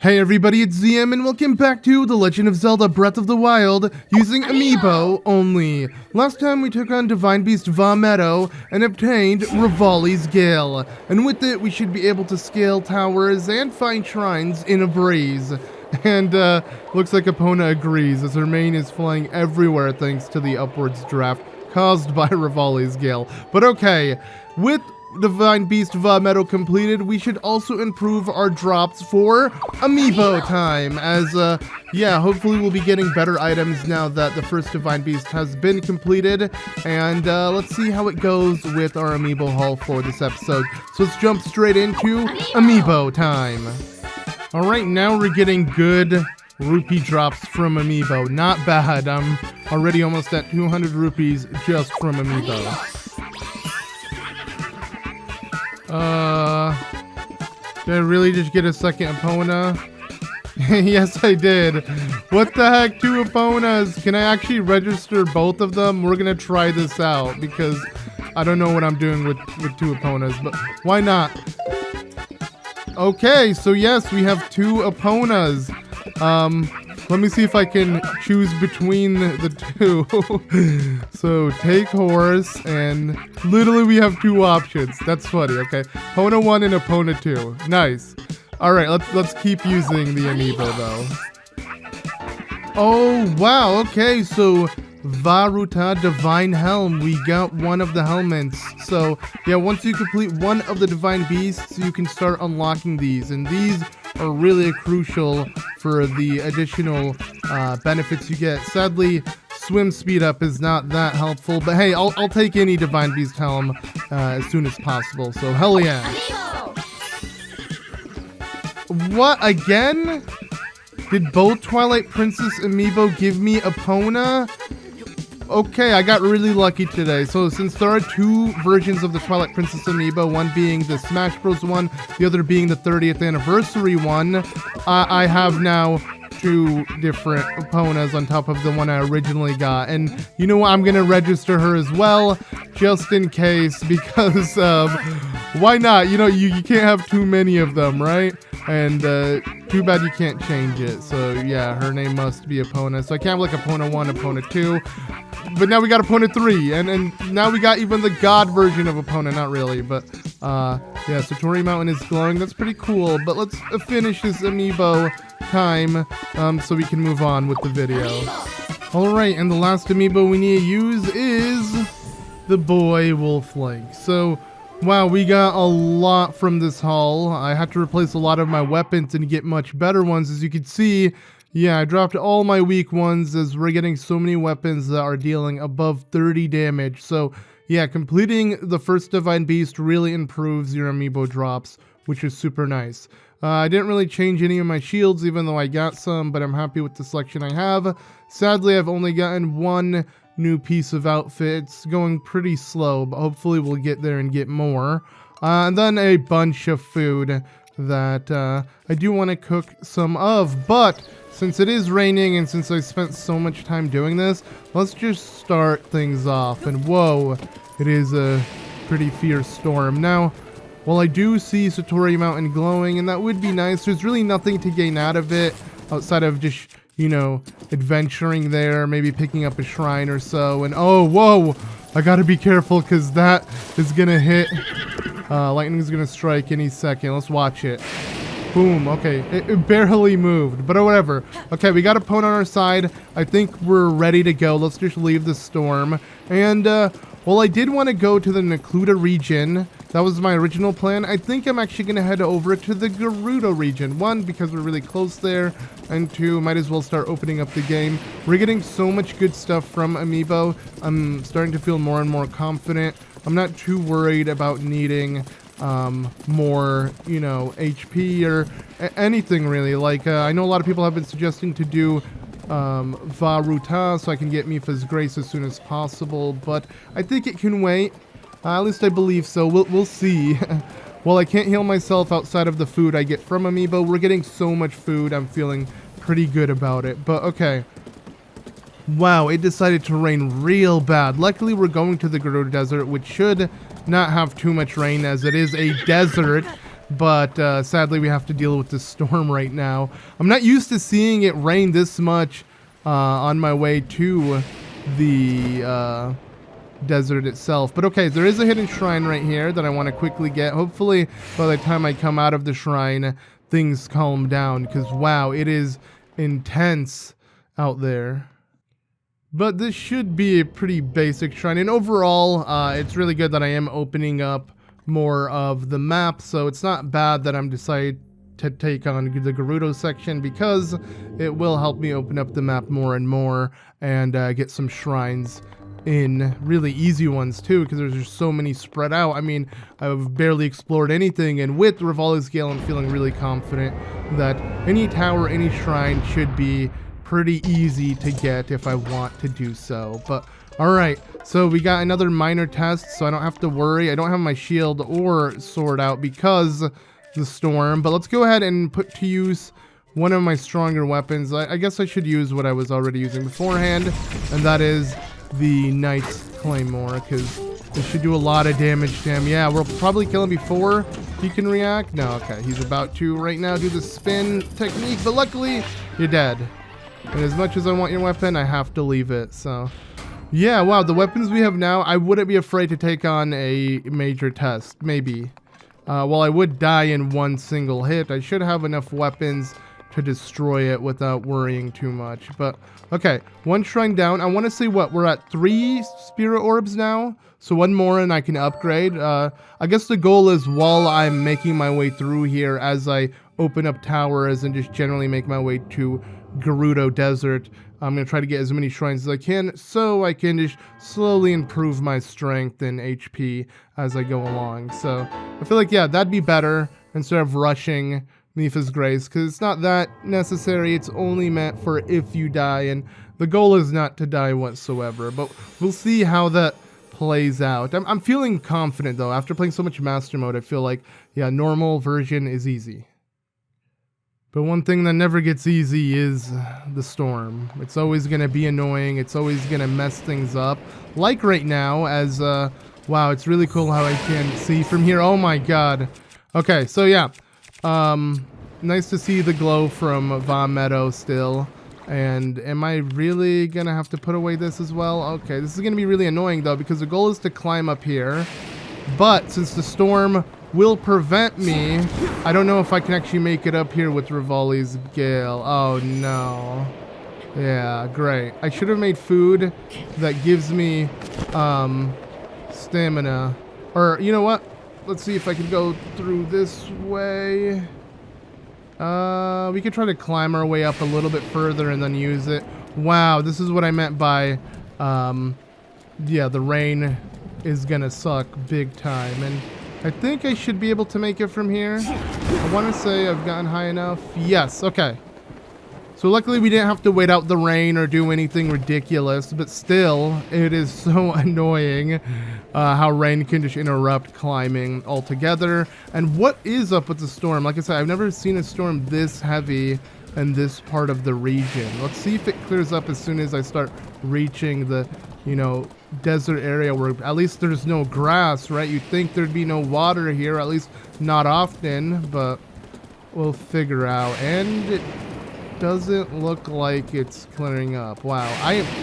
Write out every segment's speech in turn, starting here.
Hey everybody, it's ZM and welcome back to The Legend of Zelda Breath of the Wild using Amiibo only. Last time we took on Divine Beast Va Meadow and obtained Rivali's Gale. And with it we should be able to scale towers and find shrines in a breeze. And looks like Epona agrees as her mane is flying everywhere thanks to the upwards draft caused by Rivali's Gale. But okay, with Divine Beast Va Meadow completed, we should also improve our drops for Amiibo time, as yeah, hopefully we'll be getting better items now that the first Divine Beast has been completed, and let's see how it goes with our Amiibo haul for this episode. So let's jump straight into Amiibo time. Alright, now we're getting good rupee drops from Amiibo. Not bad. I'm already almost at 200 rupees just from Amiibo. Did I really just get a second Epona? Yes, I did. What the heck, 2 Eponas? Can I actually register both of them? We're gonna try this out because I don't know what I'm doing with 2 Eponas, but why not? Okay, so yes, we have 2 Eponas. Let me see if I can choose between the 2. So take horse, and literally we have 2 options. That's funny. Okay, Epona 1 and Epona 2. Nice. All right, let's keep using the Amiibo though. Oh wow. Okay, so Varuta Divine Helm. We got one of the helmets. So yeah, once you complete one of the Divine Beasts, you can start unlocking these, and these are really crucial for the additional benefits you get. Sadly, swim speed up is not that helpful, but hey, I'll take any Divine Beast helm as soon as possible. So hell yeah! What again? Did both Twilight Princess Amiibo give me Epona? Okay, I got really lucky today. So since there are 2 versions of the Twilight Princess Amiibo, one being the Smash Bros. One, the other being the 30th anniversary one, I have now 2 different Eponas on top of the one I originally got. And you know what? I'm going to register her as well, just in case, because why not? You know, you can't have too many of them, right? And too bad you can't change it. So yeah, her name must be Epona. So I can't have like Epona 1, Epona 2. But now we got Epona 3, and now we got even the God version of Epona. Not really, but yeah, Satori Mountain is glowing. That's pretty cool. But let's finish this Amiibo time so we can move on with the video. Alright, and the last Amiibo we need to use is the Boy Wolflink. So wow, we got a lot from this haul. I had to replace a lot of my weapons and get much better ones. As you can see, yeah, I dropped all my weak ones as we're getting so many weapons that are dealing above 30 damage. So yeah, completing the first Divine Beast really improves your Amiibo drops, which is super nice. I didn't really change any of my shields, even though I got some, but I'm happy with the selection I have. Sadly, I've only gotten 1 new piece of outfit. It's going pretty slow, but hopefully we'll get there and get more. And then a bunch of food that I do want to cook some of, but since it is raining and since I spent so much time doing this, let's just start things off. And whoa, it is a pretty fierce storm. Now, while I do see Satori Mountain glowing, and that would be nice, there's really nothing to gain out of it outside of just, you know, adventuring there, maybe picking up a shrine or so. And oh, whoa, I gotta be careful because that is gonna hit. Lightning's gonna strike any second. Let's watch it. Boom. Okay, it barely moved, but whatever. Okay, we got Epona on our side. I think we're ready to go. Let's just leave the storm. And well, I did want to go to the Necluda region. That was my original plan. I think I'm actually going to head over to the Gerudo region. 1, because we're really close there, and 2, might as well start opening up the game. We're getting so much good stuff from Amiibo. I'm starting to feel more and more confident. I'm not too worried about needing more, you know, HP or anything really. Like, I know a lot of people have been suggesting to do Varuta so I can get Mifa's Grace as soon as possible, but I think it can wait. At least I believe so. We'll see. Well, I can't heal myself outside of the food I get from Amiibo. We're getting so much food. I'm feeling pretty good about it. But okay. Wow, it decided to rain real bad. Luckily, we're going to the Gerudo Desert, which should not have too much rain as it is a desert. but sadly we have to deal with this storm right now. I'm not used to seeing it rain this much on my way to the desert itself. But okay, there is a hidden shrine right here that I want to quickly get. Hopefully by the time I come out of the shrine, things calm down, because wow, it is intense out there. But this should be a pretty basic shrine, and overall it's really good that I am opening up more of the map, so it's not bad that I'm decided to take on the Gerudo section, because it will help me open up the map more and more and get some shrines in, really easy ones too, because there's just so many spread out. I mean, I've barely explored anything, and with Rivali's Gale I'm feeling really confident that any tower, any shrine should be pretty easy to get if I want to do so. But alright, so we got another minor test, so I don't have to worry. I don't have my shield or sword out because the storm, but let's go ahead and put to use one of my stronger weapons. I guess I should use what I was already using beforehand, and that is the Knight's Claymore, because it should do a lot of damage to him. Yeah, we'll probably kill him before he can react. No, okay, he's about to right now do the spin technique, but luckily you're dead. And as much as I want your weapon, I have to leave it. So yeah, wow, the weapons we have now, I wouldn't be afraid to take on a major test, maybe. While I would die in one single hit, I should have enough weapons to destroy it without worrying too much. But okay, one shrine down. I want to say what, we're at 3 spirit orbs now, so one more and I can upgrade. I guess the goal is, while I'm making my way through here, as I open up towers and just generally make my way to Gerudo Desert, I'm going to try to get as many shrines as I can, so I can just slowly improve my strength and HP as I go along. So I feel like, yeah, that'd be better instead of rushing Mipha's Grace, because it's not that necessary. It's only meant for if you die, and the goal is not to die whatsoever. But we'll see how that plays out. I'm feeling confident, though. After playing so much Master Mode, I feel like, yeah, normal version is easy. But one thing that never gets easy is the storm. It's always going to be annoying. It's always going to mess things up. Like right now, as, wow, it's really cool how I can see from here. Oh my god. Okay, so yeah. Nice to see the glow from Va Meadow still. And am I really going to have to put away this as well? Okay, this is going to be really annoying, though, because the goal is to climb up here. But since the storm will prevent me, I don't know if I can actually make it up here with Rivali's Gale. Oh no. Yeah, great. I should have made food that gives me stamina. Or you know what? Let's see if I can go through this way. We could try to climb our way up a little bit further and then use it. Wow, this is what I meant by yeah, the rain is gonna suck big time, and I think I should be able to make it from here. I want to say I've gotten high enough. Yes, okay. So luckily we didn't have to wait out the rain or do anything ridiculous, but still, it is so annoying how rain can just interrupt climbing altogether. And what is up with the storm? Like I said, I've never seen a storm this heavy in this part of the region. Let's see if it clears up as soon as I start reaching the, you know, desert area where at least there's no grass, right? You'd think there'd be no water here, at least not often, but we'll figure out. And it doesn't look like it's clearing up. Wow,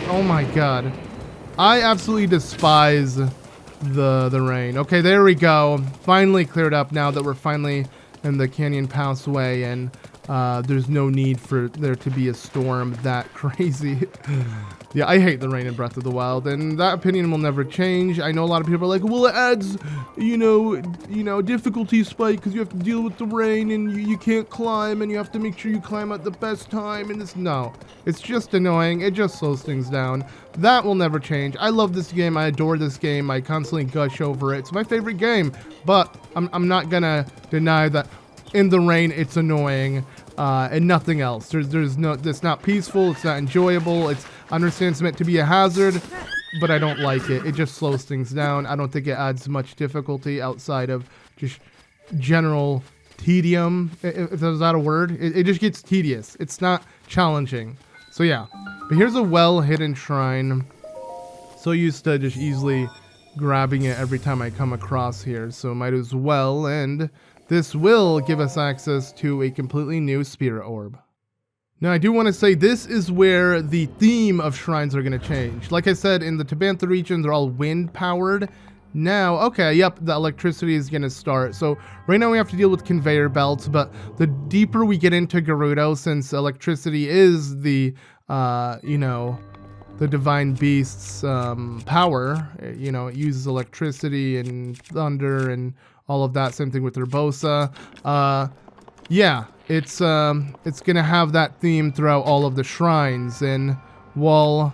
oh my god, I absolutely despise the rain. Okay, there we go. Finally cleared up now that we're finally in the Canyon Passway, and there's no need for there to be a storm that crazy. Yeah, I hate the rain in Breath of the Wild, and that opinion will never change. I know a lot of people are like, well, it adds, you know, difficulty spike because you have to deal with the rain and you can't climb and you have to make sure you climb at the best time. And this, no, it's just annoying. It just slows things down. That will never change. I love this game. I adore this game. I constantly gush over it. It's my favorite game, but I'm not gonna deny that in the rain it's annoying. And nothing else. There's no, it's not peaceful, it's not enjoyable, I understand it's meant to be a hazard, but I don't like it. It just slows things down. I don't think it adds much difficulty outside of just general tedium, if there's not a word. It just gets tedious. It's not challenging. So yeah, but here's a well-hidden shrine. So used to just easily grabbing it every time I come across here, so might as well. And this will give us access to a completely new spirit orb. Now, I do want to say this is where the theme of shrines are going to change. Like I said, in the Tabantha region, they're all wind-powered. Now, okay, yep, the electricity is going to start. So right now we have to deal with conveyor belts, but the deeper we get into Gerudo, since electricity is the, you know, the divine beast's power, you know, it uses electricity and thunder and all of that. Same thing with Urbosa. Yeah, it's gonna have that theme throughout all of the shrines, and while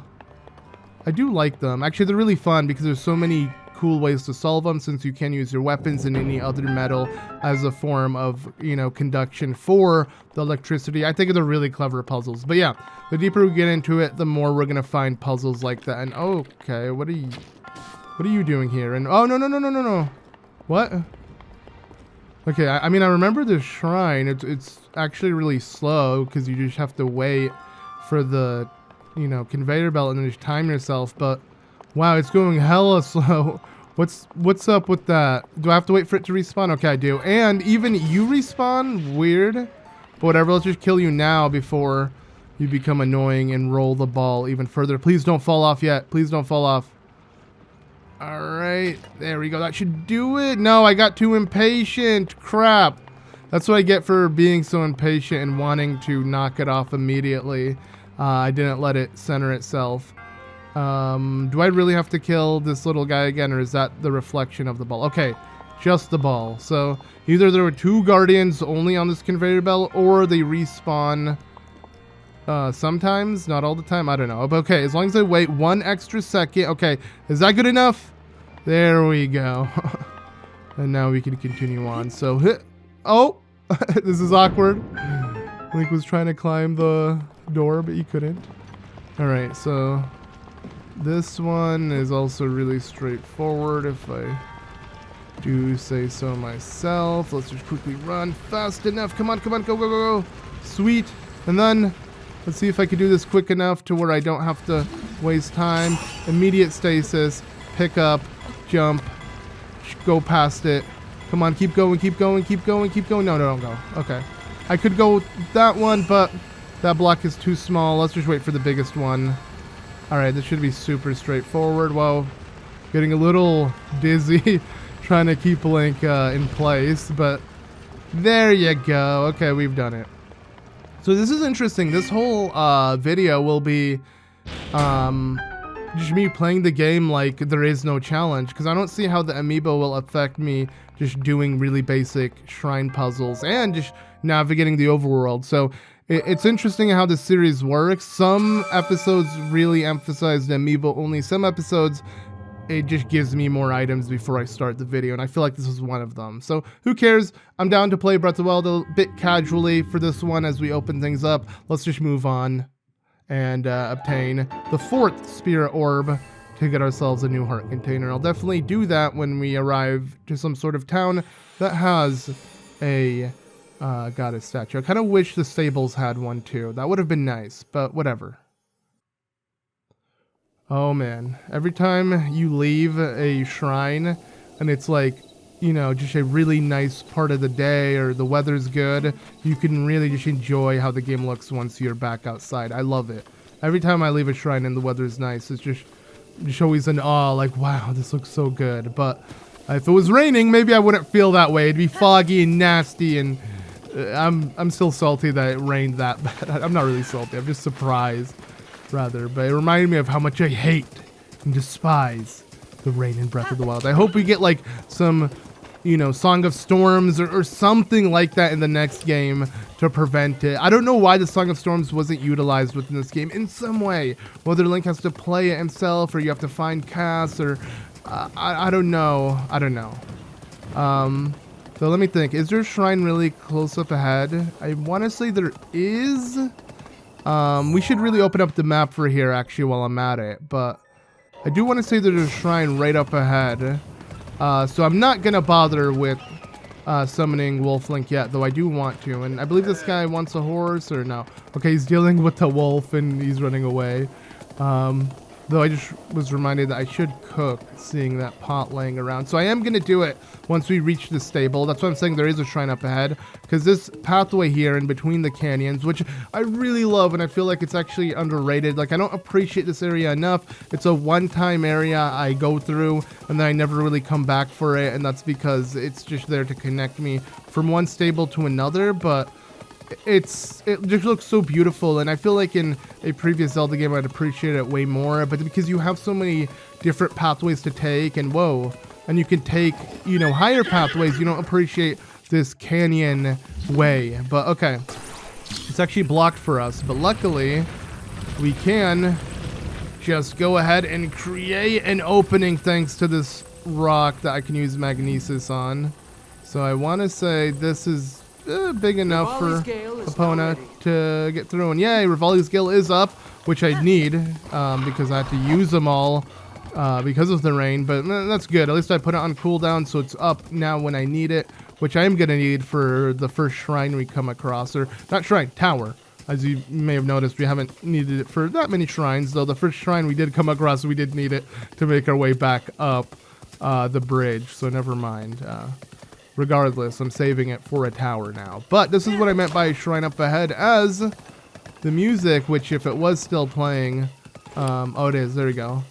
I do like them, actually they're really fun because there's so many cool ways to solve them, since you can use your weapons and any other metal as a form of, you know, conduction for the electricity. I think they're really clever puzzles. But yeah, the deeper we get into it, the more we're gonna find puzzles like that. And okay, what are you doing here? And oh, no. What? Okay, I mean, I remember the shrine. It's actually really slow because you just have to wait for the, you know, conveyor belt and then just time yourself. But wow, it's going hella slow. What's up with that? Do I have to wait for it to respawn? Okay, I do. And even you respawn? Weird. But whatever, let's just kill you now before you become annoying and roll the ball even further. Please don't fall off yet. Please don't fall off. Alright, there we go. That should do it. No, I got too impatient. Crap. That's what I get for being so impatient and wanting to knock it off immediately. I didn't let it center itself. Do I really have to kill this little guy again, or is that the reflection of the ball? Okay, just the ball. So either there were two guardians only on this conveyor belt, or they respawn sometimes, not all the time. I don't know. But okay, as long as I wait 1 extra second. Okay, is that good enough? There we go. And now we can continue on. So, oh, this is awkward. Link was trying to climb the door, but he couldn't. All right, so this one is also really straightforward, if I do say so myself. Let's just quickly run fast enough. Come on, go. Sweet. And then let's see if I can do this quick enough to where I don't have to waste time. Immediate stasis, pick up, jump, go past it. Come on, keep going. No, don't go. Okay. I could go that one, but that block is too small. Let's just wait for the biggest one. Alright, this should be super straightforward. Wow, getting a little dizzy trying to keep Link in place, but there you go. Okay, we've done it. So this is interesting. This whole video will be just me playing the game like there is no challenge, because I don't see how the Amiibo will affect me just doing really basic shrine puzzles and just navigating the overworld. So it's interesting how this series works. Some episodes really emphasize the Amiibo only. Some episodes, it just gives me more items before I start the video, and I feel like this is one of them. So who cares? I'm down to play Breath of the Wild a bit casually for this one as we open things up. Let's just move on and obtain the 4th Spirit Orb to get ourselves a new heart container. I'll definitely do that when we arrive to some sort of town that has a goddess statue. I kind of wish the stables had one too. That would have been nice, but whatever. Oh man, every time you leave a shrine and it's like, you know, just a really nice part of the day or the weather's good, you can really just enjoy how the game looks once you're back outside. I love it. Every time I leave a shrine and the weather's nice, it's just always an awe, like, wow, this looks so good. But if it was raining, maybe I wouldn't feel that way. It'd be foggy and nasty, and I'm still salty that it rained that bad. I'm not really salty, I'm just surprised, rather. But it reminded me of how much I hate and despise the rain in Breath of the Wild. I hope we get like some, you know, Song of Storms or something like that in the next game to prevent it. I don't know why the Song of Storms wasn't utilized within this game in some way. Whether Link has to play it himself or you have to find KASO or I don't know. So let me think. Is there a shrine really close up ahead? I want to say there is. We should really open up the map for here actually while I'm at it. But I do want to say there's a shrine right up ahead. So I'm not going to bother with summoning Wolf Link yet, though I do want to. And I believe this guy wants a horse, or no? Okay, he's dealing with the wolf and he's running away. Though I just was reminded that I should cook, seeing that pot laying around. So I am going to do it once we reach the stable. That's why I'm saying there is a shrine up ahead. Because this pathway here in between the canyons, which I really love, and I feel like it's actually underrated. Like, I don't appreciate this area enough. It's a one-time area I go through, and then I never really come back for it. And that's because it's just there to connect me from one stable to another. But it just looks so beautiful, and I feel like in a previous Zelda game I'd appreciate it way more, but because you have so many different pathways to take, and and you can take, you know, higher pathways, you don't appreciate this canyon way. But okay, it's actually blocked for us, but luckily we can just go ahead and create an opening thanks to this rock that I can use magnesis on. So I want to say this is big enough for Epona to get through. And yay, Rivali's Gale is up, which I need because I have to use them all because of the rain. But that's good. At least I put it on cooldown, so it's up now when I need it, which I am going to need for the first shrine we come across. Or not shrine, tower. As you may have noticed, we haven't needed it for that many shrines, though the first shrine we did come across, we did need it to make our way back up the bridge. So never mind. Regardless, I'm saving it for a tower now. But this is what I meant by shrine up ahead, as the music, which if it was still playing, oh, it is, there we go.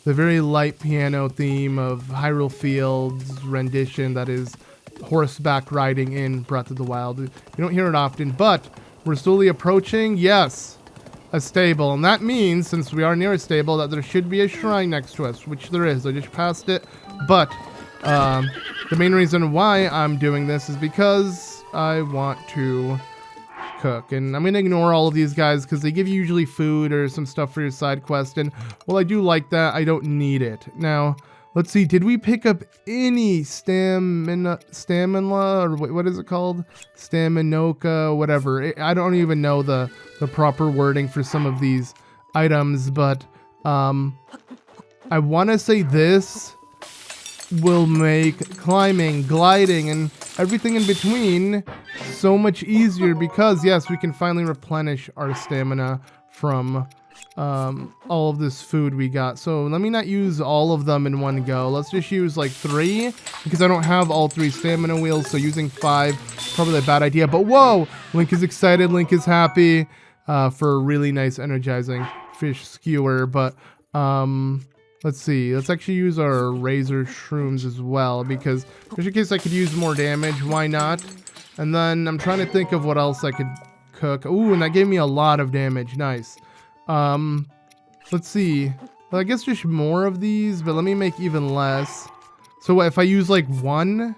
The very light piano theme of Hyrule Fields rendition that is horseback riding in Breath of the Wild. You don't hear it often, but we're slowly approaching, yes, a stable. And that means, since we are near a stable, that there should be a shrine next to us, which there is. I just passed it, but the main reason why I'm doing this is because I want to cook. And I'm going to ignore all of these guys because they give you usually food or some stuff for your side quest. And while I do like that, I don't need it. Now, let's see. Did we pick up any stamina, or what is it called? Staminoka, whatever. I don't even know the proper wording for some of these items. But I want to say this will make climbing, gliding, and everything in between so much easier because, yes, we can finally replenish our stamina from all of this food we got. So let me not use all of them in one go. Let's just use like 3 because I don't have all 3 stamina wheels, so using 5 is probably a bad idea. But whoa, Link is excited, Link is happy for a really nice energizing fish skewer. But let's see. Let's actually use our razor shrooms as well, because just in case I could use more damage, why not? And then I'm trying to think of what else I could cook. Ooh, and that gave me a lot of damage. Nice. Let's see. Well, I guess just more of these, but let me make even less. So what, if I use like 1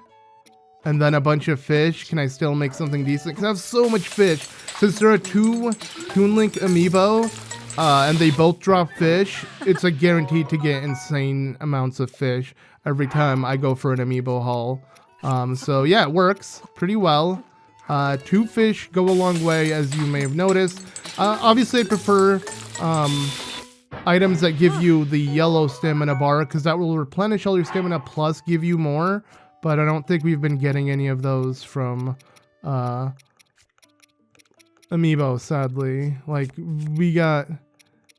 and then a bunch of fish, can I still make something decent? Because I have so much fish. Since there are 2 Toon Link Amiibo, and they both drop fish, it's like guaranteed to get insane amounts of fish every time I go for an Amiibo haul. So yeah, it works pretty well. 2 fish go a long way, as you may have noticed. Obviously I prefer items that give you the yellow stamina bar, because that will replenish all your stamina plus give you more, but I don't think we've been getting any of those from Amiibo, sadly. Like, we got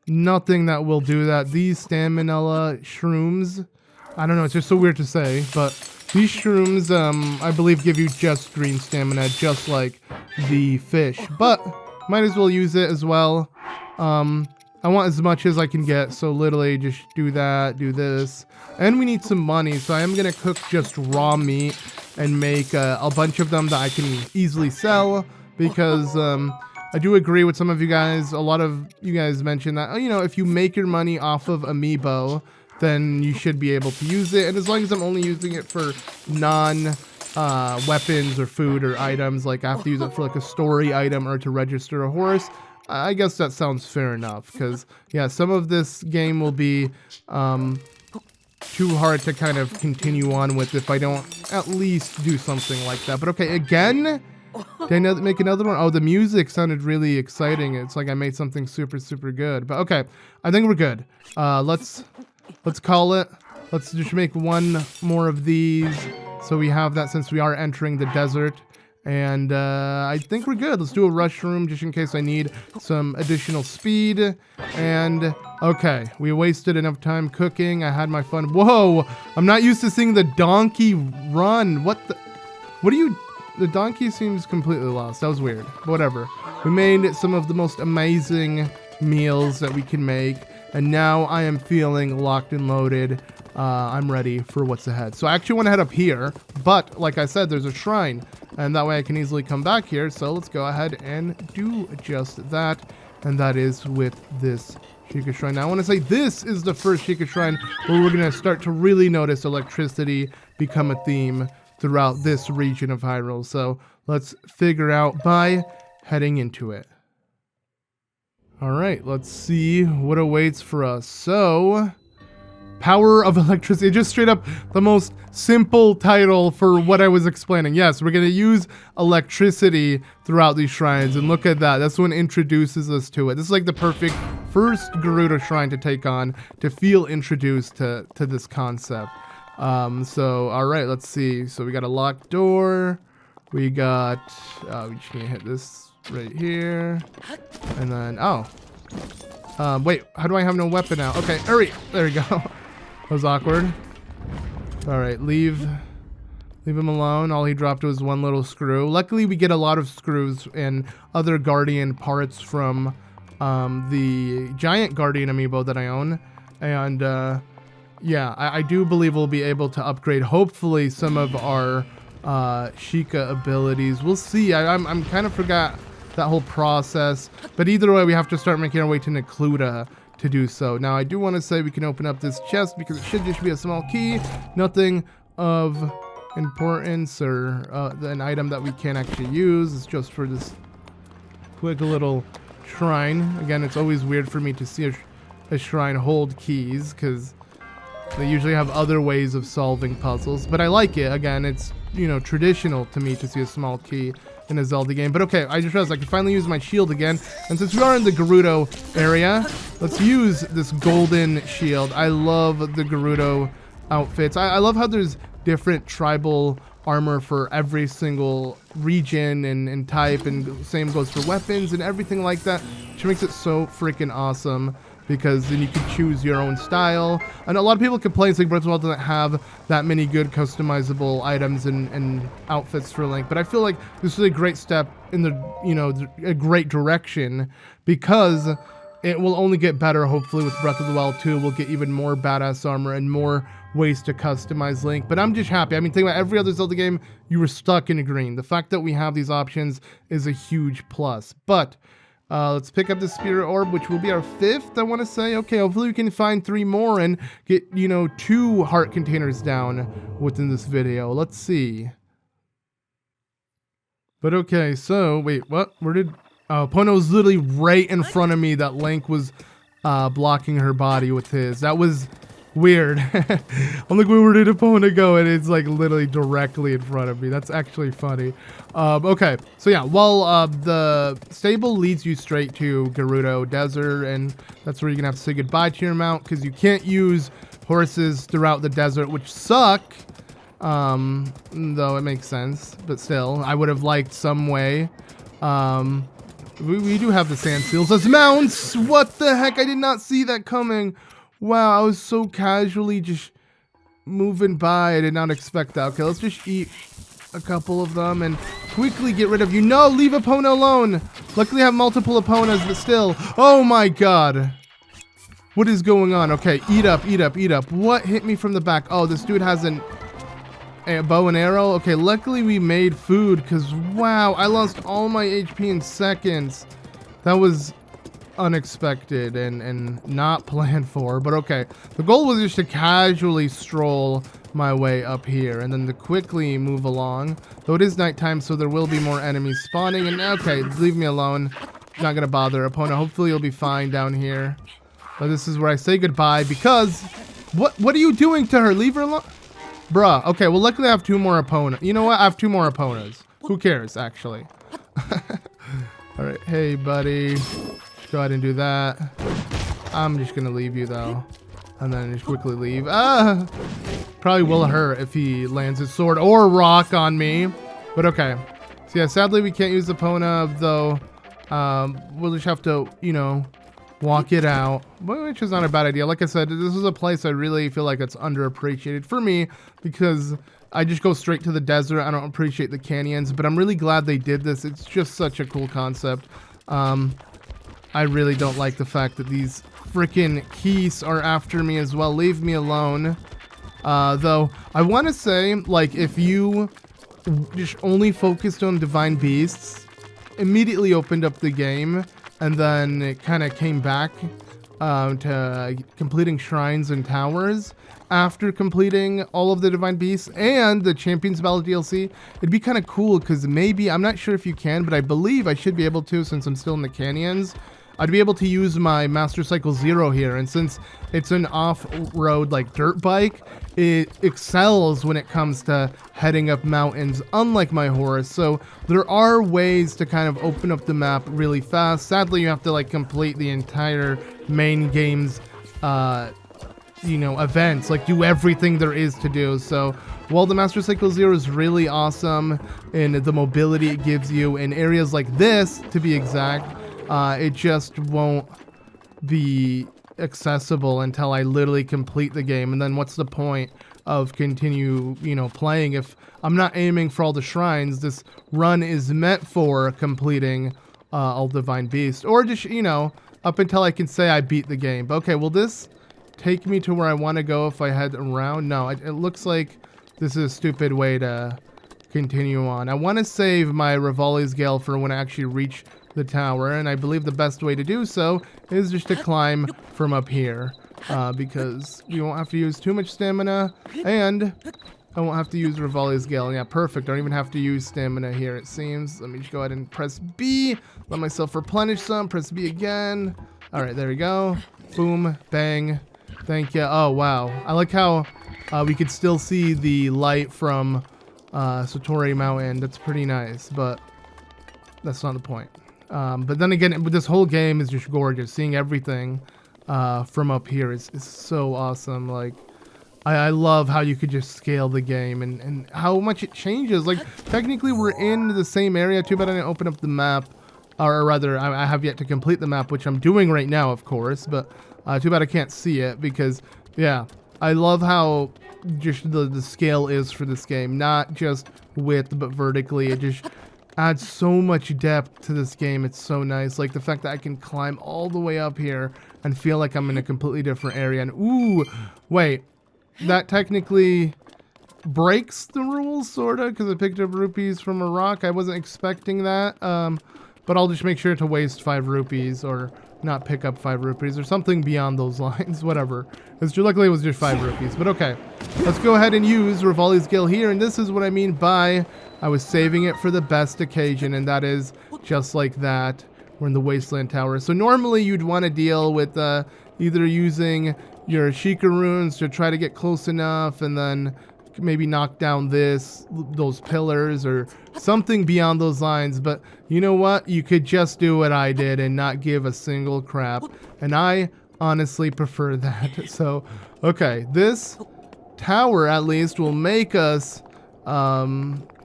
nothing that will do that. These stamina shrooms, I don't know, it's just so weird to say, but these shrooms, I believe give you just green stamina, just like the fish, but might as well use it as well. I want as much as I can get, so literally just do that, do this, and we need some money, so I am gonna cook just raw meat and make a bunch of them that I can easily sell, because I do agree with some of you guys. A lot of you guys mentioned that, you know, if you make your money off of Amiibo, then you should be able to use it. And as long as I'm only using it for weapons or food or items, like I have to use it for like a story item or to register a horse, I guess that sounds fair enough. Because yeah, some of this game will be too hard to kind of continue on with if I don't at least do something like that. But okay, again, did I make another one? Oh, the music sounded really exciting. It's like I made something super, super good. But okay, I think we're good. Let's call it. Let's just make 1 more of these, so we have that since we are entering the desert. And I think we're good. Let's do a rush room just in case I need some additional speed. And Okay, we wasted enough time cooking. I had my fun. Whoa, I'm not used to seeing the donkey run. What do you... The donkey seems completely lost. That was weird. Whatever. We made some of the most amazing meals that we can make. And now I am feeling locked and loaded. I'm ready for what's ahead. So I actually want to head up here. But like I said, there's a shrine. And that way I can easily come back here. So let's go ahead and do just that. And that is with this Sheikah Shrine. Now I want to say this is the first Sheikah Shrine where we're going to start to really notice electricity become a theme throughout this region of Hyrule. So let's figure out by heading into it. Alright, let's see what awaits for us. So, power of electricity. Just straight up the most simple title for what I was explaining. Yes, we're going to use electricity throughout these shrines. And look at that. That's what introduces us to it. This is like the perfect first Gerudo shrine to take on, to feel introduced to this concept. So, alright, let's see. So we got a locked door. We got, we just need to hit this right here. And then, oh. Wait, how do I have no weapon now? Okay, hurry. There we go. That was awkward. Alright, leave him alone. All he dropped was one little screw. Luckily, we get a lot of screws and other Guardian parts from, the giant Guardian Amiibo that I own. And, yeah, I do believe we'll be able to upgrade, hopefully, some of our Sheikah abilities. We'll see. I'm kind of forgot that whole process. But either way, we have to start making our way to Necluda to do so. Now, I do want to say we can open up this chest because it should just be a small key. Nothing of importance or an item that we can actually use. It's just for this quick little shrine. Again, it's always weird for me to see a shrine hold keys because they usually have other ways of solving puzzles, but I like it. Again, it's, you know, traditional to me to see a small key in a Zelda game. But okay, I just realized I can finally use my shield again. And since we are in the Gerudo area, let's use this golden shield. I love the Gerudo outfits. I love how there's different tribal armor for every single region and type, and same goes for weapons and everything like that, which makes it so freaking awesome. Because then you can choose your own style. And a lot of people complain saying Breath of the Wild doesn't have that many good customizable items and outfits for Link. But I feel like this is a great step in the, you know, a great direction, because it will only get better, hopefully, with Breath of the Wild 2. We'll get even more badass armor and more ways to customize Link. But I'm just happy. I mean, think about every other Zelda game, you were stuck in green. The fact that we have these options is a huge plus. But let's pick up the Spirit Orb, which will be our 5th, I want to say. Okay, hopefully we can find 3 more and get, you know, 2 heart containers down within this video. Let's see. But okay, so, wait, what? Where did... Oh, Pono was literally right in front of me that Link was blocking her body with his. That was weird. I'm like, where did Epona go? And it's like literally directly in front of me. That's actually funny. Okay, so yeah, well, the stable leads you straight to Gerudo Desert, and that's where you're gonna have to say goodbye to your mount, because you can't use horses throughout the desert, which suck. Though it makes sense, but still, I would have liked some way. We do have the sand seals as mounts. What the heck? I did not see that coming. Wow, I was so casually just moving by. I did not expect that. Okay, let's just eat a couple of them and quickly get rid of you. No, leave Epona alone. Luckily I have multiple Eponas, but still. Oh my god. What is going on? Okay, eat up, eat up, eat up. What hit me from the back? Oh, this dude has a bow and arrow. Okay, luckily we made food, because wow, I lost all my HP in seconds. That was unexpected and not planned for, but okay. The goal was just to casually stroll my way up here and then to quickly move along. Though it is nighttime, so there will be more enemies spawning. And okay, leave me alone. Not gonna bother. Epona, hopefully you'll be fine down here. But this is where I say goodbye, because what are you doing to her? Leave her alone. Bruh. Okay, well, luckily I have 2 more Epona. You know what? I have 2 more Eponas. Who cares, actually? Alright, hey, buddy. Just go ahead and do that. I'm just gonna leave you, though. And then just quickly leave. Ah! Probably will hurt if he lands his sword or rock on me. But okay. So yeah, sadly we can't use Epona, though. We'll just have to, you know, walk it out, which is not a bad idea. Like I said, this is a place I really feel like it's underappreciated for me because I just go straight to the desert. I don't appreciate the canyons, but I'm really glad they did this. It's just such a cool concept. I really don't like the fact that these freaking keys are after me as well. Leave me alone. Though, I want to say, like, if you just only focused on divine beasts, immediately opened up the game, and then it kind of came back to completing shrines and towers after completing all of the divine beasts and the Champions Ballad DLC, it'd be kind of cool because maybe, I'm not sure if you can, but I believe I should be able to since I'm still in the canyons. I'd be able to use my Master Cycle Zero here, and since it's an off-road like dirt bike, it excels when it comes to heading up mountains, unlike my horse. So there are ways to kind of open up the map really fast. Sadly, you have to like complete the entire main game's you know, events, like do everything there is to do. So while the Master Cycle Zero is really awesome in the mobility it gives you in areas like this, to be exact, it just won't be accessible until I literally complete the game. And then what's the point of continue, you know, playing if I'm not aiming for all the shrines? This run is meant for completing all Divine Beast, or just, you know, up until I can say I beat the game. But okay, will this take me to where I want to go if I head around? No, it looks like this is a stupid way to continue on. I want to save my Rivali's Gale for when I actually reach the tower, and I believe the best way to do so is just to climb from up here, because you won't have to use too much stamina, and I won't have to use Rivali's Gale. Yeah, perfect. I don't even have to use stamina here, it seems. Let me just go ahead and press B, let myself replenish some, press B again. Alright, there we go. Boom, bang. Thank you. Oh, wow. I like how we could still see the light from Satori Mountain. That's pretty nice, but that's not the point. But then again, this whole game is just gorgeous. Seeing everything from up here is so awesome. Like, I love how you could just scale the game and how much it changes. Like, technically we're in the same area. Too bad I didn't open up the map. Or rather, I have yet to complete the map, which I'm doing right now, of course. But too bad I can't see it because, yeah, I love how just the scale is for this game. Not just width, but vertically. It just adds so much depth to this game. It's so nice. Like the fact that I can climb all the way up here and feel like I'm in a completely different area. And ooh, wait, that technically breaks the rules, sorta, because I picked up rupees from a rock. I wasn't expecting that. But I'll just make sure to waste 5 rupees or not pick up 5 rupees or something beyond those lines, whatever. Luckily it was just 5 rupees, but okay. Let's go ahead and use Rivali's Gale here, and this is what I mean by I was saving it for the best occasion, and that is just like that. We're in the Wasteland Tower. So normally you'd want to deal with either using your Sheikah runes to try to get close enough and then maybe knock down those pillars or something beyond those lines. But you know what? You could just do what I did and not give a single crap. And I honestly prefer that. So, okay, this tower at least will make us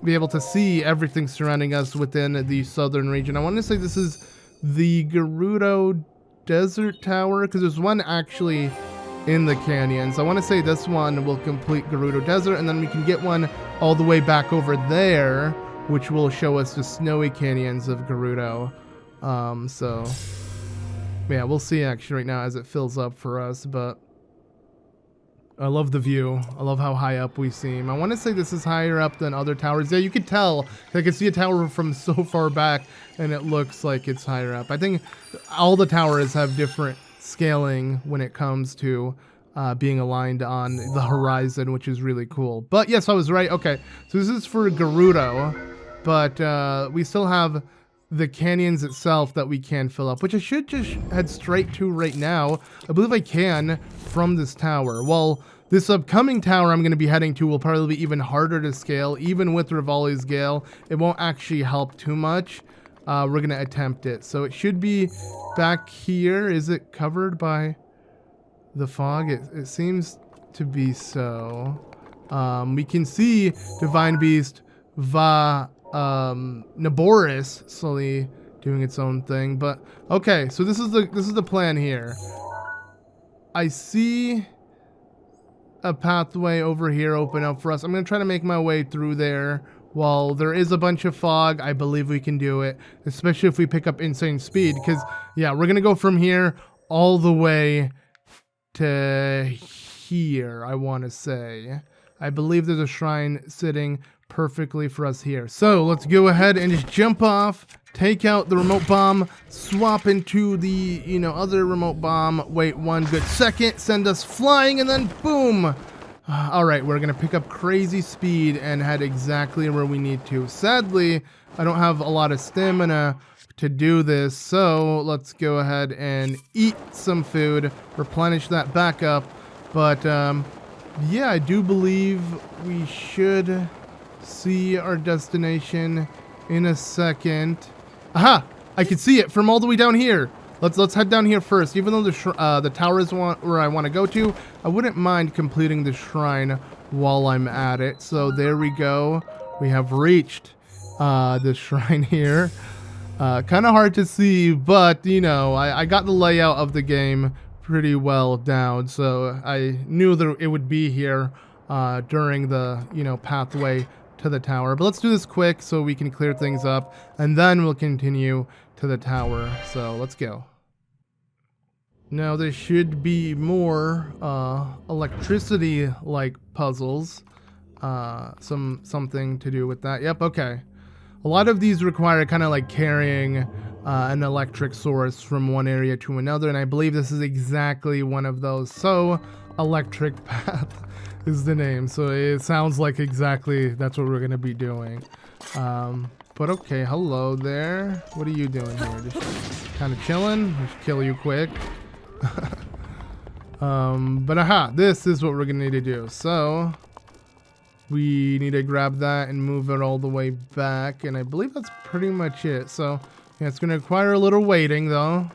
be able to see everything surrounding us within the southern region. I want to say this is the Gerudo Desert Tower, because there's one actually in the canyons. I want to say this one will complete Gerudo Desert, and then we can get one all the way back over there, which will show us the snowy canyons of Gerudo. So yeah, we'll see actually right now as it fills up for us, but I love the view. I love how high up we seem. I want to say this is higher up than other towers. Yeah, you can tell. I can see a tower from so far back, and it looks like it's higher up. I think all the towers have different scaling when it comes to being aligned on the horizon, which is really cool. But yes, I was right. Okay, so this is for Gerudo, but we still have the canyons itself that we can fill up, which I should just head straight to right now. I believe I can from this tower. Well, this upcoming tower I'm going to be heading to will probably be even harder to scale. Even with Rivali's Gale, it won't actually help too much. We're going to attempt it. So it should be back here. Is it covered by the fog? It seems to be so. We can see Divine Beast Naboris slowly doing its own thing. But okay, so this is the plan here. I see a pathway over here open up for us. I'm gonna try to make my way through there. While there is a bunch of fog, I believe we can do it, especially if we pick up insane speed. Because yeah, we're gonna go from here all the way to here. I want to say, I believe there's a shrine sitting perfectly for us here. So let's go ahead and just jump off, take out the remote bomb, swap into the, you know, other remote bomb, wait 1 good second, send us flying, and then boom. All right, we're gonna pick up crazy speed and head exactly where we need to. Sadly, I don't have a lot of stamina to do this, so let's go ahead and eat some food, replenish that back up. But yeah, I do believe we should see our destination in a second. Aha! I can see it from all the way down here. Let's head down here first. Even though the tower is where I want to go to, I wouldn't mind completing the shrine while I'm at it. So there we go. We have reached the shrine here. Kind of hard to see, but you know, I got the layout of the game pretty well down, so I knew that it would be here during the, you know, pathway to the tower. But let's do this quick so we can clear things up, and then we'll continue to the tower. So let's go. Now there should be more electricity-like puzzles. Something to do with that. Yep, okay. A lot of these require kind of like carrying an electric source from one area to another, and I believe this is exactly one of those. So, Electric Path is the name, so it sounds like exactly that's what we're going to be doing. But okay, hello there. What are you doing here? Just kind of chilling? Just kill you quick. But aha, this is what we're going to need to do. So, we need to grab that and move it all the way back, and I believe that's pretty much it. So, yeah, it's going to require a little waiting, though.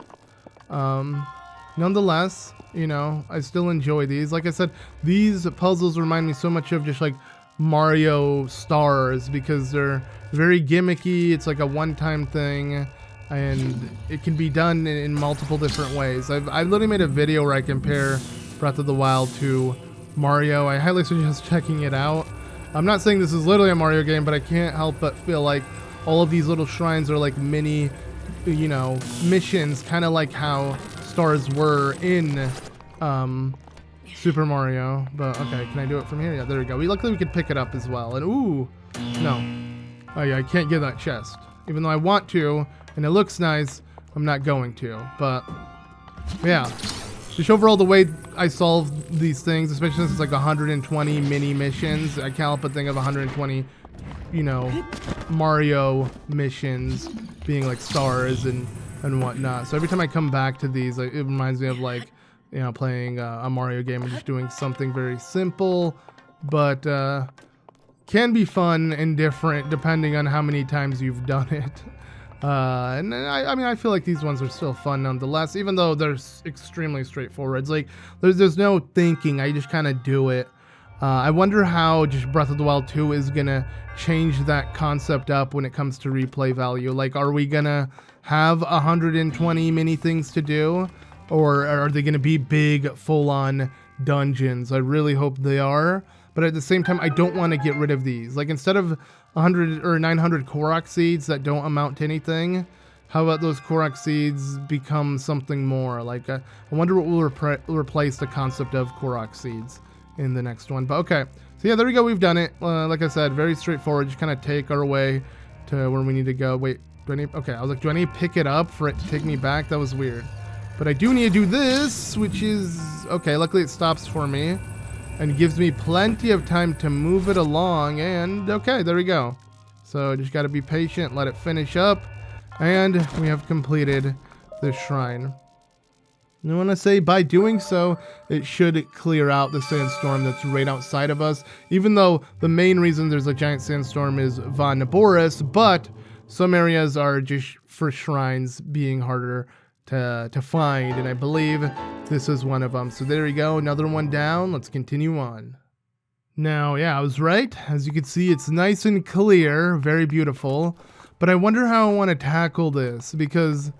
Nonetheless, you know, I still enjoy these. Like I said, these puzzles remind me so much of just like Mario Stars, because they're very gimmicky. It's like a one-time thing, and it can be done in multiple different ways. I've literally made a video where I compare Breath of the Wild to Mario. I highly suggest checking it out. I'm not saying this is literally a Mario game, but I can't help but feel like all of these little shrines are like mini, you know, missions, kind of like how stars were in Super Mario. But okay, can I do it from here? Yeah, there we go. Luckily we could pick it up as well. And ooh, no. Oh yeah, I can't get that chest. Even though I want to, and it looks nice, I'm not going to. But yeah. Just overall, the way I solve these things, especially since it's like 120 mini missions, I can't help but think of 120, you know, Mario missions being like stars and whatnot. So every time I come back to these, like, it reminds me of like, you know, playing a Mario game and just doing something very simple, but can be fun and different depending on how many times you've done it. And I mean, I feel like these ones are still fun nonetheless, even though they're extremely straightforward. It's like there's no thinking. I just kind of do it. I wonder how just Breath of the Wild 2 is gonna change that concept up when it comes to replay value. Like, are we gonna have 120 mini things to do, or are they gonna be big, full-on dungeons? I really hope they are. But at the same time, I don't want to get rid of these. Like, instead of 100 or 900 Korok seeds that don't amount to anything, how about those Korok seeds become something more? Like, I wonder what will replace the concept of Korok seeds in the next one. But okay, so yeah, there we go. We've done it. Like I said, very straightforward. Just kind of take our way to where we need to go. Wait, do I need? Okay, I was like, do I need to pick it up for it to take me back? That was weird. But I do need to do this, which is okay. Luckily, it stops for me and gives me plenty of time to move it along, and okay, there we go. So just gotta be patient, let it finish up, and we have completed the shrine. And I want to say, by doing so, it should clear out the sandstorm that's right outside of us, even though the main reason there's a giant sandstorm is Von Boris, but some areas are just for shrines being harder to find, and I believe this is one of them. So there we go, another one down. Let's continue on. Now, yeah, I was right. As you can see, it's nice and clear, very beautiful. But I wonder how I want to tackle this, because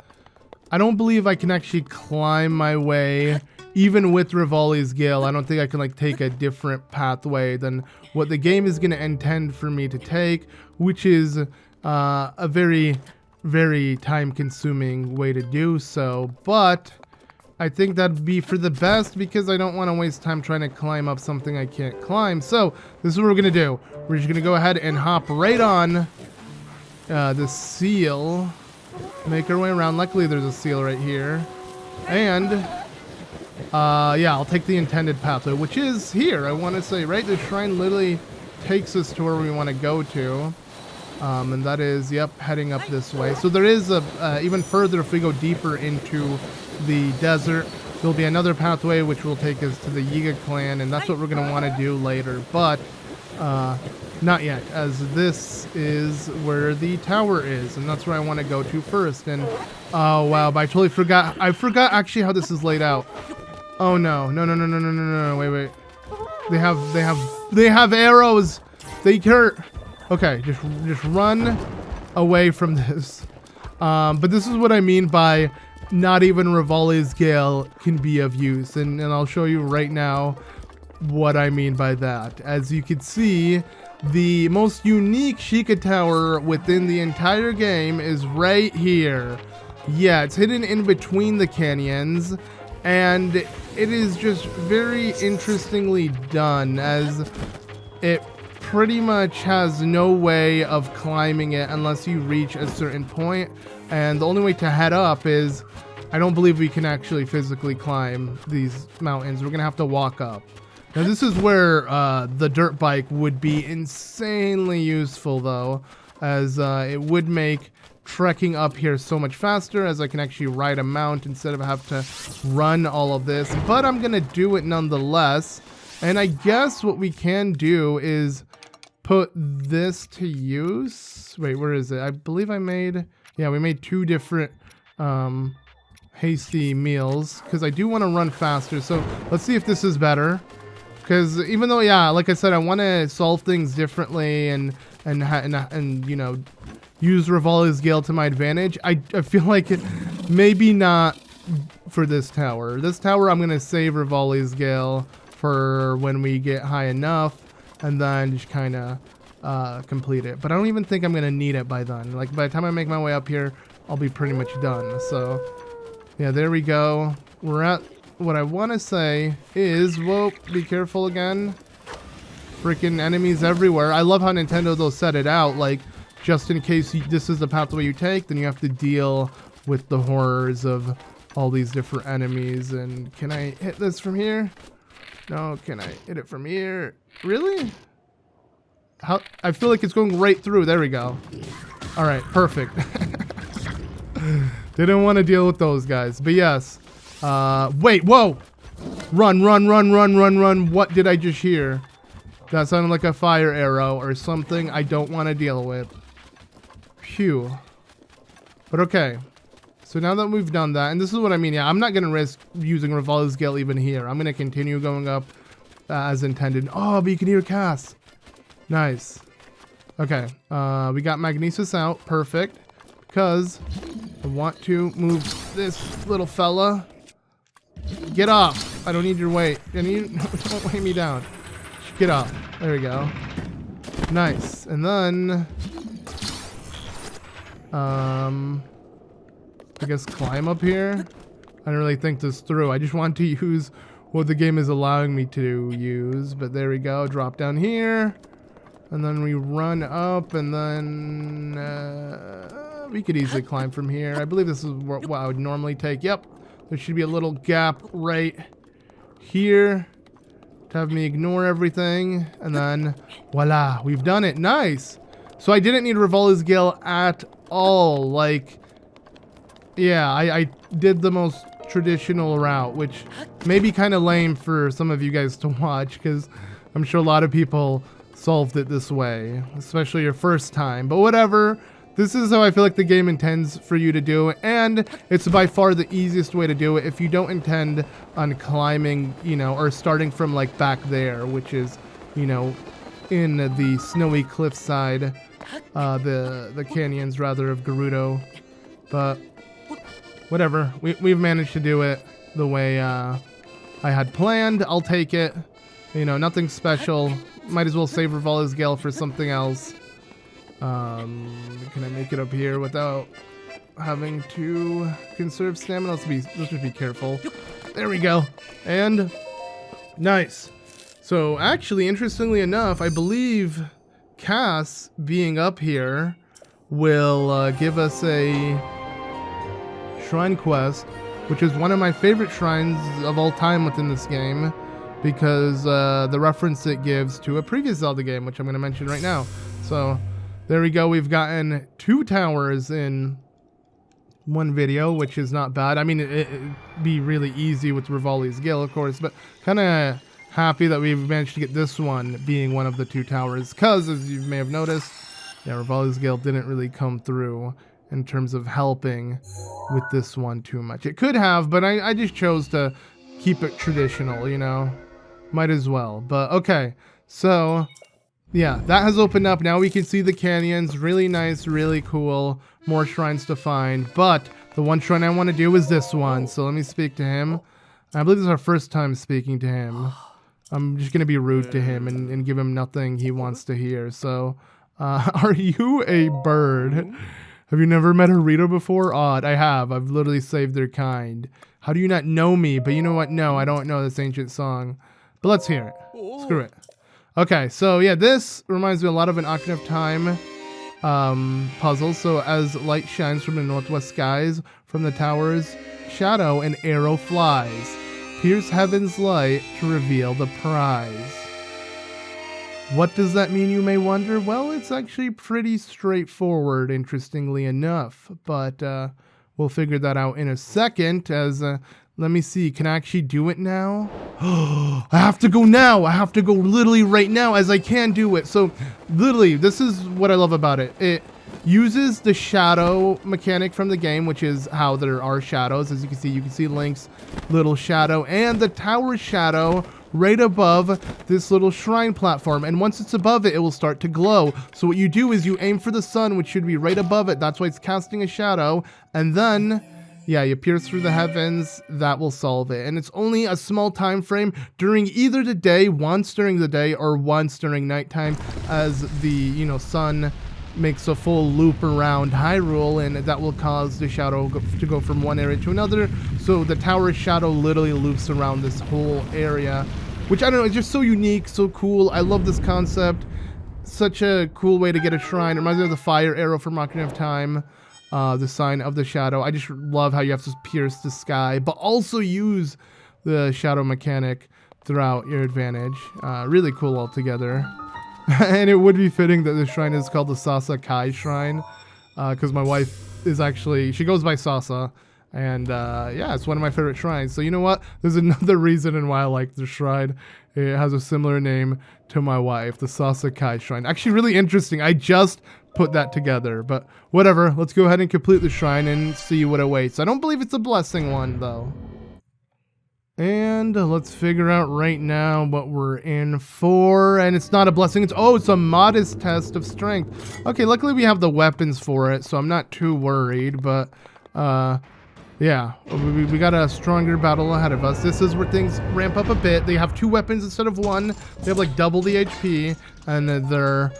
I don't believe I can actually climb my way, even with Rivali's Gale. I don't think I can like take a different pathway than what the game is going to intend for me to take, which is a very, very time-consuming way to do so. But I think that'd be for the best, because I don't want to waste time trying to climb up something I can't climb. So this is what we're going to do. We're just going to go ahead and hop right on the seal. Make our way around. Luckily, there's a seal right here. And, yeah, I'll take the intended pathway, which is here, I want to say, right? The shrine literally takes us to where we want to go to. And that is, yep, heading up this way. So there is even further if we go deeper into the desert. There'll be another pathway which will take us to the Yiga clan, and that's what we're going to want to do later. But not yet, as this is where the tower is, and that's where I want to go to first. And oh wow, but I totally forgot. I forgot actually how this is laid out. Oh no, no, wait. They have arrows. They hurt. Okay, just run away from this. But this is what I mean by not even Rivali's Gale can be of use, and I'll show you right now what I mean by that. As you can see, the most unique Sheikah Tower within the entire game is right here. Yeah, it's hidden in between the canyons, and it is just very interestingly done, as it pretty much has no way of climbing it unless you reach a certain point, and the only way to head up is, I don't believe we can actually physically climb these mountains. We're gonna have to walk up. Now this is where the dirt bike would be insanely useful though, as it would make trekking up here so much faster, as I can actually ride a mount instead of have to run all of this. But I'm gonna do it nonetheless. And I guess what we can do is put this to use. Wait, where is it? I believe I made, yeah, we made two different hasty meals, because I do want to run faster. So let's see if this is better. Because even though, yeah, like I said, I want to solve things differently and you know, use Rivali's Gale to my advantage, I feel like it maybe not for this tower. This tower, I'm going to save Rivali's Gale for when we get high enough, and then just kind of complete it. But I don't even think I'm going to need it by then. Like, by the time I make my way up here, I'll be pretty much done. So, yeah, there we go. We're at, what I want to say is, whoa, be careful again. Freaking enemies everywhere. I love how Nintendo, they'll set it out, like, just in case this is the pathway you take, then you have to deal with the horrors of all these different enemies. And can I hit this from here? No, can I hit it from here? Really? How? I feel like it's going right through. There we go. All right, perfect. Didn't want to deal with those guys, but yes. Wait, whoa! Run. What did I just hear? That sounded like a fire arrow or something I don't want to deal with. Phew. But okay. So now that we've done that, and this is what I mean, yeah, I'm not going to risk using Rivali's Gale even here. I'm going to continue going up as intended. Oh, but you can hear Cass. Nice. Okay, we got Magnesis out. Perfect. Because I want to move this little fella. Get off. I don't need your weight. Don't weigh me down. Get off. There we go. Nice. And then I guess climb up here. I don't really think this through. I just want to use what the game is allowing me to use. But there we go. Drop down here. And then we run up, and then we could easily climb from here. I believe this is what I would normally take. Yep. There should be a little gap right here to have me ignore everything. And then voila, we've done it. Nice. So I didn't need Rivali's Gale at all. Like, yeah, I did the most traditional route, which may be kind of lame for some of you guys to watch, because I'm sure a lot of people solved it this way, especially your first time. But whatever. This is how I feel like the game intends for you to do it, and it's by far the easiest way to do it if you don't intend on climbing, you know, or starting from like back there, which is, you know, in the snowy cliffside the canyons rather of Gerudo, but whatever. We've managed to do it the way I had planned. I'll take it. You know, nothing special. Might as well save Rivali's Gale for something else. Can I make it up here without having to conserve stamina? Let's just be careful. There we go. And nice. So actually, interestingly enough, I believe Cass being up here will give us a shrine quest, which is one of my favorite shrines of all time within this game, because the reference it gives to a previous Zelda game, which I'm going to mention right now. So there we go. We've gotten 2 towers in one video, which is not bad. I mean, it'd be really easy with Rivali's Gale, of course, but kind of happy that we've managed to get this one being one of the 2 towers, because as you may have noticed, yeah, Rivali's Gale didn't really come through in terms of helping with this one too much. It could have, but I just chose to keep it traditional, you know, might as well. But okay, so yeah, that has opened up. Now we can see the canyons. Really nice, really cool. More shrines to find, but the one shrine I want to do is this one. So let me speak to him. I believe this is our first time speaking to him. I'm just gonna be rude to him and give him nothing he wants to hear. So are you a bird? Have you never met a Gerudo before? Odd. I have. I've literally saved their kind. How do you not know me? But you know what? No, I don't know this ancient song. But let's hear it. Screw it. Okay, so yeah, this reminds me a lot of an Ocarina of Time puzzle. So as light shines from the northwest skies, from the tower's shadow, an arrow flies. Pierce heaven's light to reveal the prize. What does that mean, you may wonder? Well, it's actually pretty straightforward, interestingly enough. But we'll figure that out in a second. As let me see, can I actually do it now? I have to go now. I have to go literally right now, as I can do it. So literally, this is what I love about it. It uses the shadow mechanic from the game, which is how there are shadows. As you can see Link's little shadow and the tower shadow right above this little shrine platform. And once it's above it, it will start to glow. So what you do is you aim for the sun, which should be right above it. That's why it's casting a shadow. And then, yeah, you pierce through the heavens. That will solve it. And it's only a small time frame during either the day, once during the day or once during nighttime, as the, you know, sun makes a full loop around Hyrule, and that will cause the shadow to go from one area to another. So the tower's shadow literally loops around this whole area, which I don't know, it's just so unique, so cool. I love this concept. Such a cool way to get a shrine. It reminds me of the fire arrow from Ocarina of Time, the sign of the shadow. I just love how you have to pierce the sky, but also use the shadow mechanic throughout your advantage. Really cool altogether. And it would be fitting that this shrine is called the SasaTseng shrine, because my wife is actually, she goes by Sasa, and yeah, it's one of my favorite shrines. So you know what? There's another reason and why I like the shrine. It has a similar name to my wife, the SasaTseng shrine. Actually, really interesting. I just put that together, but whatever. Let's go ahead and complete the shrine and see what awaits. I don't believe it's a blessing one, though. And let's figure out right now what we're in for. And it's not a blessing. It's a modest test of strength. Okay, luckily we have the weapons for it, so I'm not too worried. But yeah, we got a stronger battle ahead of us. This is where things ramp up a bit. They have 2 weapons instead of 1. They have like double the HP, and they're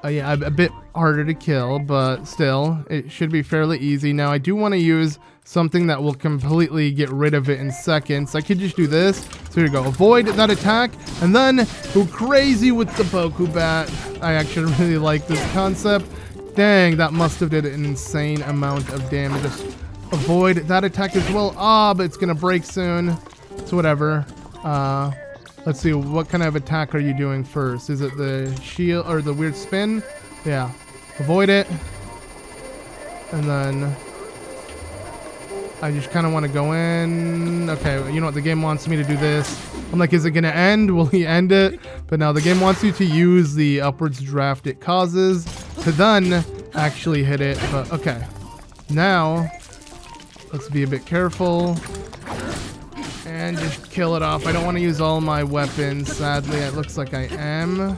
yeah, a bit harder to kill, but still, it should be fairly easy. Now, I do want to use something that will completely get rid of it in seconds. I could just do this. So here you go. Avoid that attack, and then go crazy with the Boku Bat. I actually really like this concept. Dang, that must have did an insane amount of damage. Just avoid that attack as well. But it's going to break soon. So whatever. Let's see, what kind of attack are you doing first? Is it the shield or the weird spin? Yeah. Avoid it. And then I just kind of want to go in. Okay, you know what? The game wants me to do this. I'm like, is it going to end? Will he end it? But now the game wants you to use the upwards draft it causes to then actually hit it. But okay. Now, let's be a bit careful. And just kill it off. I don't want to use all my weapons. Sadly, it looks like I am.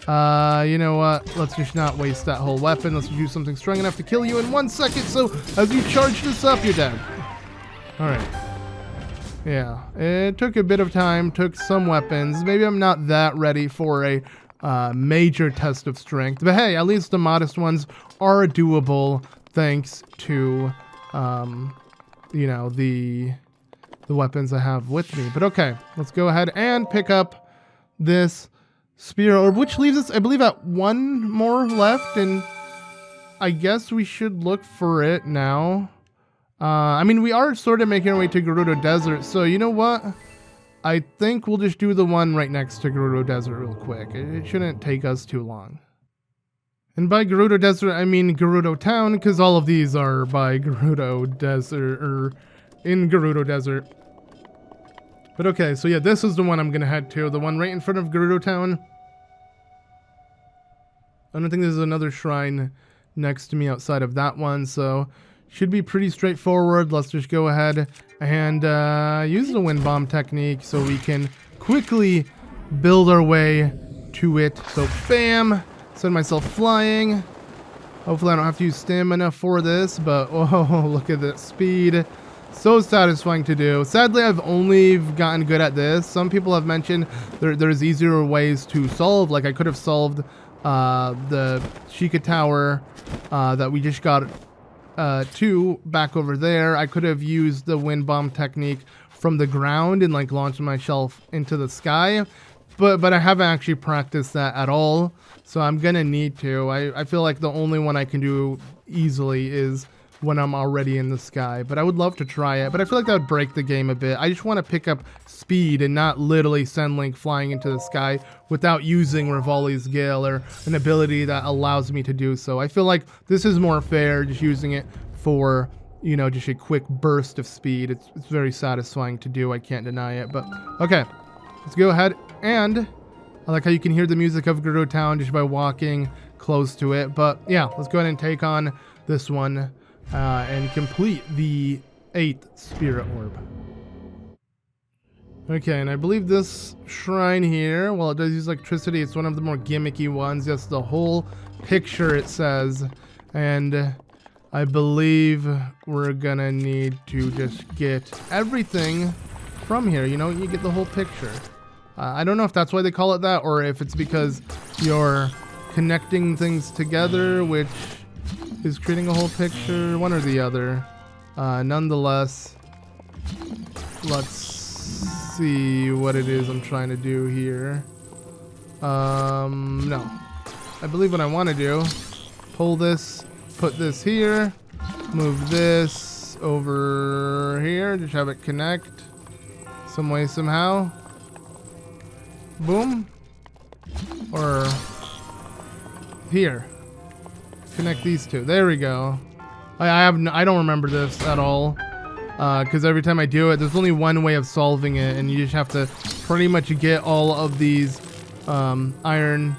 You know what? Let's just not waste that whole weapon. Let's do something strong enough to kill you in 1 second. So as you charge this up, you're dead. All right. Yeah, it took a bit of time, took some weapons. Maybe I'm not that ready for a major test of strength. But hey, at least the modest ones are doable thanks to, you know, the weapons I have with me. But okay, let's go ahead and pick up this spear orb, which leaves us, I believe, at 1 more left. And I guess we should look for it now. I mean, we are sort of making our way to Gerudo Desert, so you know what? I think we'll just do the one right next to Gerudo Desert real quick. It shouldn't take us too long. And by Gerudo Desert, I mean Gerudo Town, because all of these are by Gerudo Desert, or in Gerudo Desert. But okay, so yeah, this is the one I'm going to head to, the one right in front of Gerudo Town. I don't think there's another shrine next to me outside of that one, so should be pretty straightforward. Let's just go ahead and use the wind bomb technique so we can quickly build our way to it. So bam, send myself flying. Hopefully I don't have to use stamina for this, but oh, look at that speed. So satisfying to do. Sadly, I've only gotten good at this. Some people have mentioned there's easier ways to solve. Like I could have solved the Sheikah Tower that we just got back over there. I could have used the wind bomb technique from the ground and like launched myself into the sky, but I haven't actually practiced that at all, so I'm gonna need to. I feel like the only one I can do easily is when I'm already in the sky, but I would love to try it, but I feel like that would break the game a bit. I just want to pick up speed and not literally send Link flying into the sky without using Rivali's Gale or an ability that allows me to do so. I feel like this is more fair, just using it for, you know, just a quick burst of speed. It's very satisfying to do, I can't deny it. But okay, let's go ahead, and I like how you can hear the music of Gerudo Town just by walking close to it. But yeah, let's go ahead and take on this one and complete the 8th Spirit Orb. Okay, and I believe this shrine here, well, it does use electricity. It's one of the more gimmicky ones. Yes, the whole picture, it says. And I believe we're gonna need to just get everything from here. You know, you get the whole picture. I don't know if that's why they call it that, or if it's because you're connecting things together, which is creating a whole picture, one or the other. Nonetheless, let's see what it is I'm trying to do here. No. I believe what I want to do, pull this, put this here, move this over here, just have it connect some way, somehow. Boom. Or here. Connect these two. There we go. I don't remember this at all, because every time I do it, there's only one way of solving it, and you just have to pretty much get all of these iron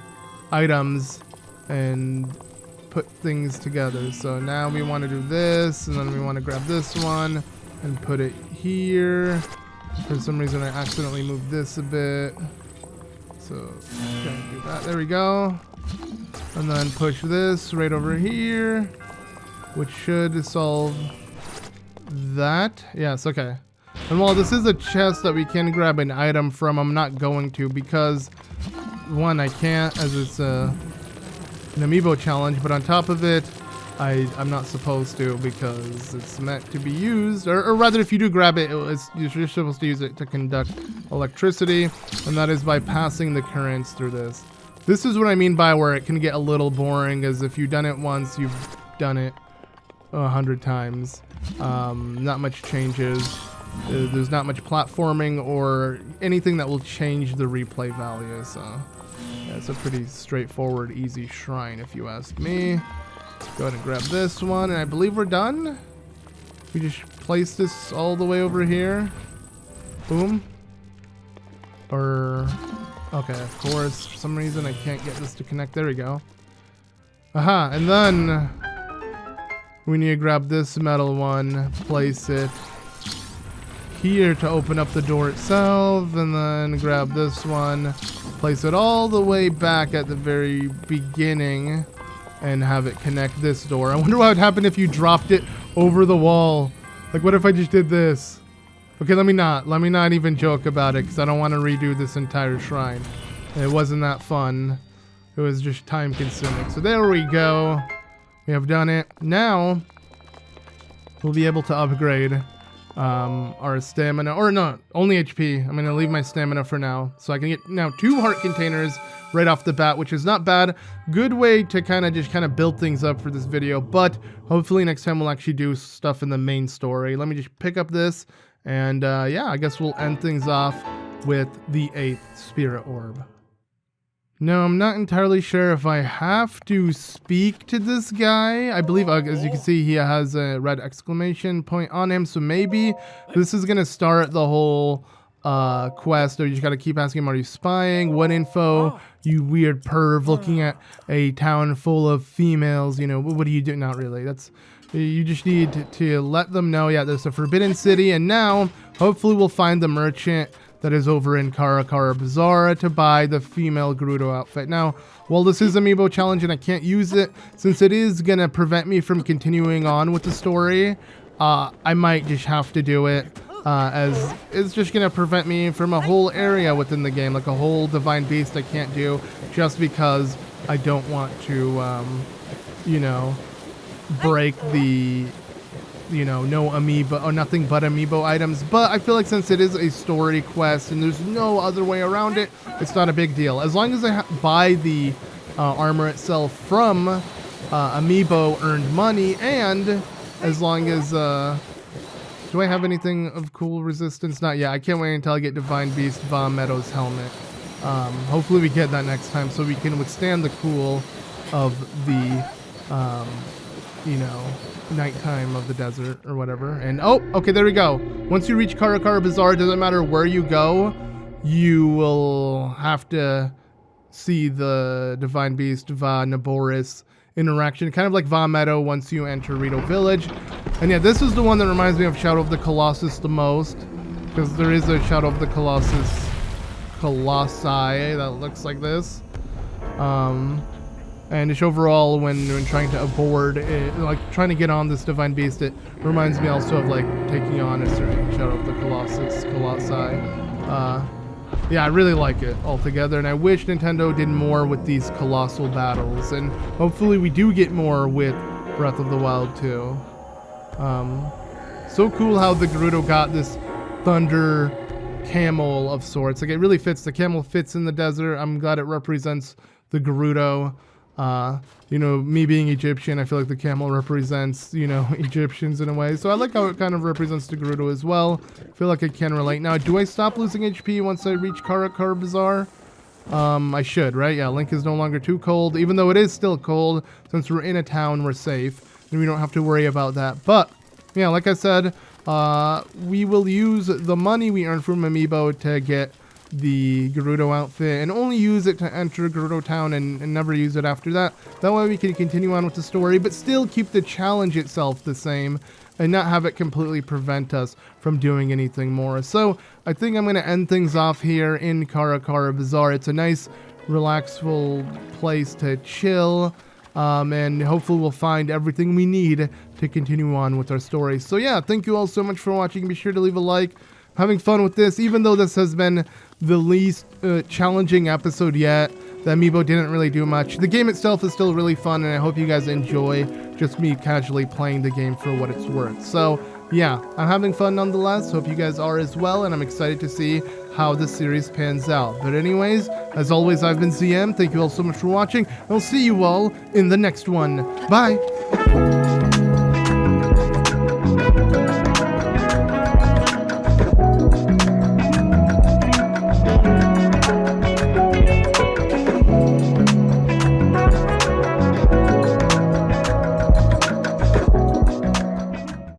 items and put things together. So now we want to do this, and then we want to grab this one and put it here. For some reason I accidentally moved this a bit, so try to do that. There we go. And then push this right over here, which should solve that. Yes, okay. And while this is a chest that we can grab an item from, I'm not going to, because one, I can't, as it's an Amiibo challenge, but on top of it, I'm not supposed to, because it's meant to be used, or rather, if you do grab it, you're supposed to use it to conduct electricity, and that is by passing the currents through this. This is what I mean by where it can get a little boring, as if you've done it once, you've done it 100 times. Not much changes. There's not much platforming or anything that will change the replay value, so yeah, it's a pretty straightforward, easy shrine if you ask me. Go ahead and grab this one, and I believe we're done. We just place this all the way over here. Boom. Or... okay, of course, for some reason I can't get this to connect. There we go. Aha, and then we need to grab this metal one, place it here to open up the door itself, and then grab this one, place it all the way back at the very beginning, and have it connect this door. I wonder what would happen if you dropped it over the wall. Like, what if I just did this? Okay, let me not even joke about it, because I don't want to redo this entire shrine. It wasn't that fun. It was just time consuming. So there we go. We have done it. Now we'll be able to upgrade our stamina, or no, only HP. I'm gonna leave my stamina for now, so I can get now 2 heart containers right off the bat, which is not bad. Good way to kind of build things up for this video, but hopefully next time we'll actually do stuff in the main story. Let me just pick up this, and yeah, I guess we'll end things off with the 8th spirit orb. No, I'm not entirely sure if I have to speak to this guy. I believe, as you can see, he has a red exclamation point on him. So maybe this is going to start the whole quest. Or you just got to keep asking him, are you spying? What info? You weird perv looking at a town full of females. You know, what do you do? Not really. You just need to let them know, yeah, there's a forbidden city. And now, hopefully we'll find the merchant that is over in BAZAAR to buy the female Gerudo outfit. Now, while this is Amiibo challenge and I can't use it, since it is going to prevent me from continuing on with the story, I might just have to do it, as it's just going to prevent me from a whole area within the game, like a whole divine beast I can't do, just because I don't want to, you know, break the... you know, no Amiibo or nothing but Amiibo items. But I feel like since it is a story quest and there's no other way around it, it's not a big deal. As long as I buy the armor itself from Amiibo earned money, and as long as do I have anything of cool resistance? Not yet. I can't wait until I get Divine Beast Von Meadows helmet. Hopefully we get that next time so we can withstand the cool of the you know, nighttime of the desert or whatever. And oh, okay, there we go. Once you reach BAZAAR, it doesn't matter where you go, you will have to see the Divine Beast Va Naboris interaction, kind of like Va Meadow once you enter Rito Village. And yeah, this is the one that reminds me of Shadow of the Colossus the most, because there is a Shadow of the Colossi that looks like this. And just overall, when trying to board it, like trying to get on this Divine Beast, it reminds me also of like taking on a certain Shadow of the Colossi. Yeah, I really like it altogether, and I wish Nintendo did more with these colossal battles, and hopefully we do get more with Breath of the Wild too. So cool how the Gerudo got this thunder camel of sorts. Like, it really fits. The camel fits in the desert. I'm glad it represents the Gerudo. You know, me being Egyptian, I feel like the camel represents, you know, Egyptians in a way. So I like how it kind of represents the Gerudo as well. I feel like I can relate. Now, do I stop losing HP once I reach BAZAAR? I should, right? Yeah, Link is no longer too cold, even though it is still cold. Since we're in a town, we're safe, and we don't have to worry about that. But, yeah, like I said, we will use the money we earn from Amiibo to get the Gerudo outfit, and only use it to enter Gerudo Town and never use it after that. That way we can continue on with the story, but still keep the challenge itself the same and not have it completely prevent us from doing anything more. So I think I'm going to end things off here in BAZAAR. It's a nice, relaxful place to chill, and hopefully we'll find everything we need to continue on with our story. So yeah, thank you all so much for watching. Be sure to leave a like. Having fun with this, even though this has been the least challenging episode yet. The Amiibo didn't really do much. The game itself is still really fun, and I hope you guys enjoy just me casually playing the game for what it's worth. So yeah, I'm having fun nonetheless. Hope you guys are as well, and I'm excited to see how the series pans out. But anyways, as always, I've been ZM. Thank you all so much for watching. I'll see you all in the next one. Bye!